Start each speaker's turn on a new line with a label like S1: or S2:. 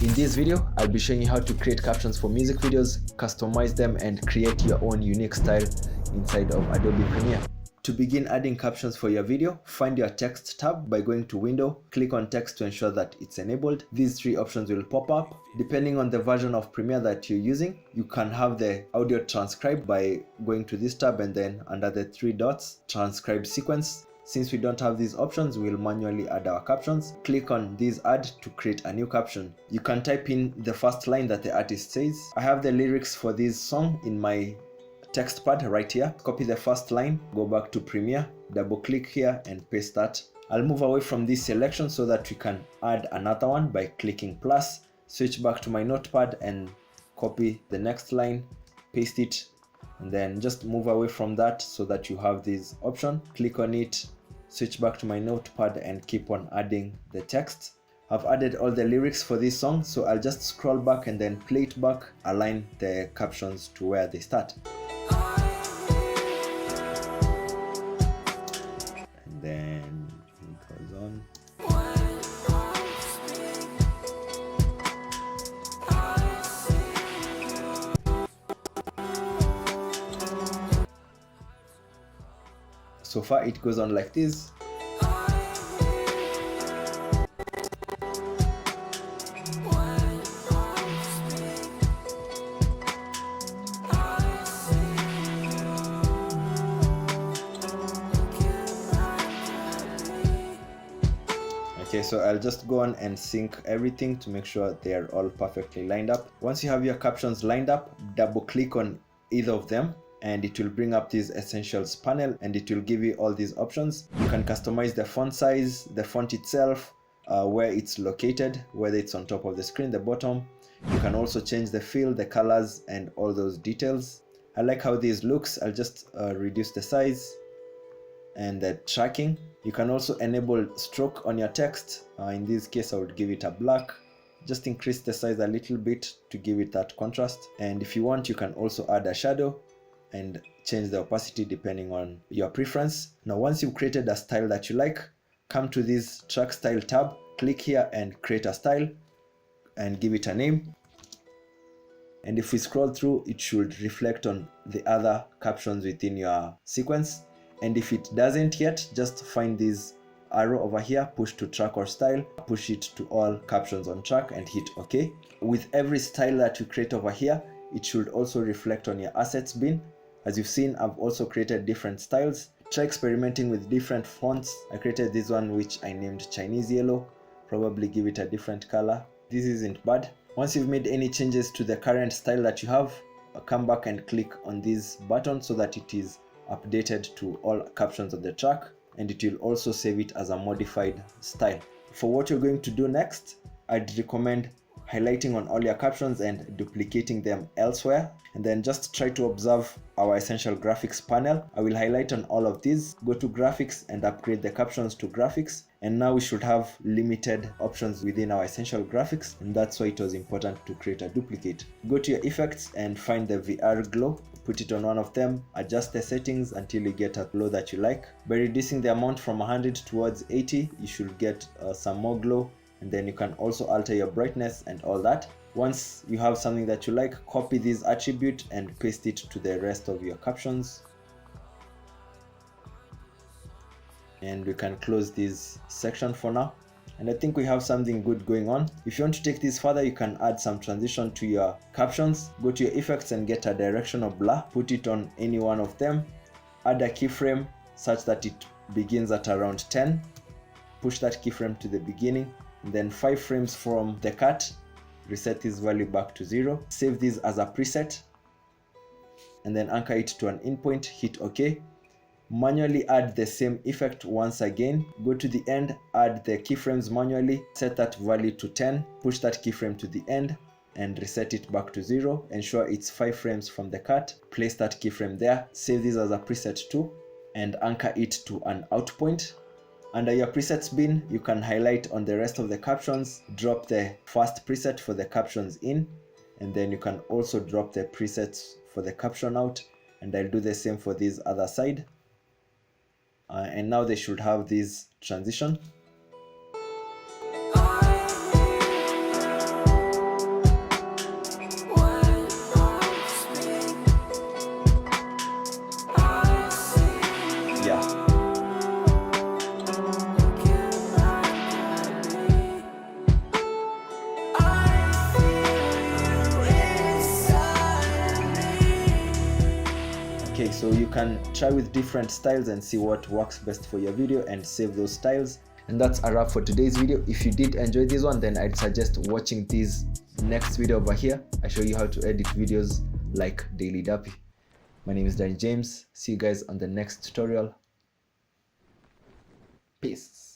S1: In this video, I'll be showing you how to create captions for music videos, customize them, and create your own unique style inside of Adobe Premiere. To begin adding captions for your video, find your text tab by going to Window, click on text to ensure that it's enabled. These three options will pop up. Depending on the version of Premiere that you're using, you can have the audio transcribed by going to this tab and then under the three dots, transcribe sequence. Since we don't have these options, we'll manually add our captions. Click on this add to create a new caption. You can type in the first line that the artist says. I have the lyrics for this song in my text pad right here. Copy the first line, go back to Premiere, double click here and paste that. I'll move away from this selection so that we can add another one by clicking plus, switch back to my notepad and copy the next line, paste it, and then just move away from that so that you have this option. Click on it, switch back to my notepad and keep on adding the text. I've added all the lyrics for this song, so I'll just scroll back and then play it back, align the captions to where they start. And then it goes on. So far it goes on like this. Okay, so I'll just go on and sync everything to make sure they are all perfectly lined up. Once you have your captions lined up, double click on either of them and it will bring up this essentials panel and it will give you all these options. You can customize the font size, the font itself, where it's located, whether it's on top of the screen, the bottom. You can also change the fill, the colors, and all those details. I like how this looks. I'll just reduce the size and the tracking. You can also enable stroke on your text. In this case, I would give it a black. Just increase the size a little bit to give it that contrast. And if you want, you can also add a shadow and change the opacity depending on your preference. Now, once you've created a style that you like, come to this track style tab, click here and create a style and give it a name. And if we scroll through, it should reflect on the other captions within your sequence. And if it doesn't yet, just find this arrow over here, push to track or style, push it to all captions on track and hit OK. With every style that you create over here, it should also reflect on your assets bin. As you've seen, I've also created different styles. Try experimenting with different fonts. I created this one which I named Chinese Yellow. Probably give it a different color. This isn't bad. Once you've made any changes to the current style that you have, come back and click on this button so that it is updated to all captions on the track, and it will also save it as a modified style. For what you're going to do next, I'd recommend highlighting on all your captions and duplicating them elsewhere, and then just try to observe our essential graphics panel. I will highlight on all of these, go to graphics and upgrade the captions to graphics, and now we should have limited options within our essential graphics, and that's why it was important to create a duplicate. Go to your effects and find the VR glow, put it on one of them, adjust the settings until you get a glow that you like. By reducing the amount from 100 towards 80, you should get some more glow, and then you can also alter your brightness and all that. Once you have something that you like, copy this attribute and paste it to the rest of your captions. And we can close this section for now. And I think we have something good going on. If you want to take this further, you can add some transition to your captions. Go to your effects and get a directional blur. Put it on any one of them. Add a keyframe such that it begins at around 10. Push that keyframe to the beginning. And then 5 frames from the cut, reset this value back to 0. Save this as a preset. And then anchor it to an endpoint, hit OK. Manually add the same effect once again. Go to the end, add the keyframes manually, set that value to 10, push that keyframe to the end and reset it back to 0. Ensure it's 5 frames from the cut. Place that keyframe there. Save this as a preset too and anchor it to an out point. Under your presets bin, you can highlight on the rest of the captions, drop the first preset for the captions in, and then you can also drop the presets for the caption out, and I'll do the same for this other side. And now they should have this transition. Okay, so you can try with different styles and see what works best for your video and save those styles. And that's a wrap for today's video. If you did enjoy this one, then I'd suggest watching this next video over here. I show you how to edit videos like Daily Dappy. My name is Dan James. See you guys on the next tutorial. Peace.